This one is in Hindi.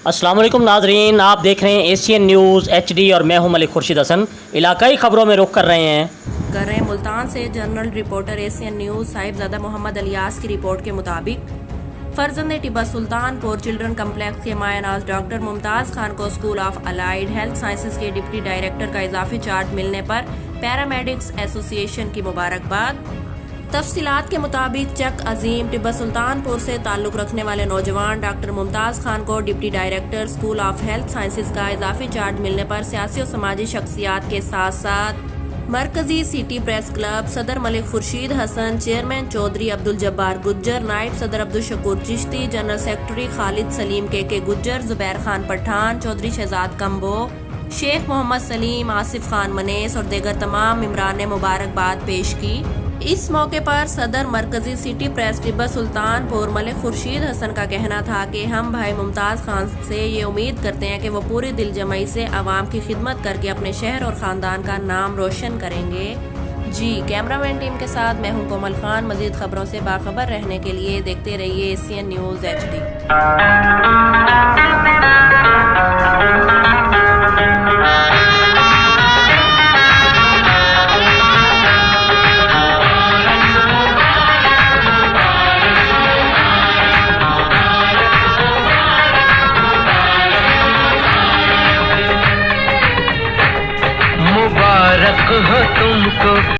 अस्सलाम वालेकुम नाजरीन, आप देख रहे हैं एशियन न्यूज़ HD और मैं हूं मलिक खुर्शीद हसन। इलाकाई ख़बरों में रुख कर रहे हैं। मुल्तान से general reporter Asian news Sahibzada Mohammad Aliyas की रिपोर्ट के मुताबिक फर्जंद टिब्बा सुल्तानपुर चिल्ड्रन कम्प्लेक्स के मायनाज डॉक्टर मुमताज़ खान को school of allied health sciences के डिप्टी डायरेक्टर का इजाफी चार्ज मिलने पर पैरामेडिक्स एसोसिएशन की मुबारकबाद। तफसीलात के मुताबिक चक अजीम टिब्बा सुल्तानपुर से ताल्लुक़ रखने वाले नौजवान डॉक्टर मुमताज़ खान को deputy director school of health sciences का इजाफी चार्ज मिलने पर सियासी और समाजी शख्सियात के साथ साथ मरकजी सिटी प्रेस क्लब सदर मलिक खुर्शीद हसन, चेयरमैन चौधरी अब्दुल जब्बार गुज्जर, नायब सदर अब्दुल शकूर चिश्ती, जनरल सेक्रेटरी खालिद सलीम के गुज्जर, जुबैर खान पठान, चौधरी शहजाद कम्बो, शेख मोहम्मद सलीम, आसिफ खान मनेस और दीगर तमाम मेम्बरान ने मुबारकबाद पेश की। इस मौके पर सदर मरकजी सिटी प्रेस टिब्बा सुल्तानपुर मलिक खुर्शीद हसन का कहना था कि हम भाई मुमताज़ खान से ये उम्मीद करते हैं कि वो पूरी दिल जमाई से आवाम की खिदमत करके अपने शहर और ख़ानदान का नाम रोशन करेंगे। जी कैमरामैन टीम के साथ मैं हूं कोमल खान। मज़ीद खबरों से बाखबर रहने के लिए देखते रहिए एशियन न्यूज़ HD। मुबारक हो तुमको।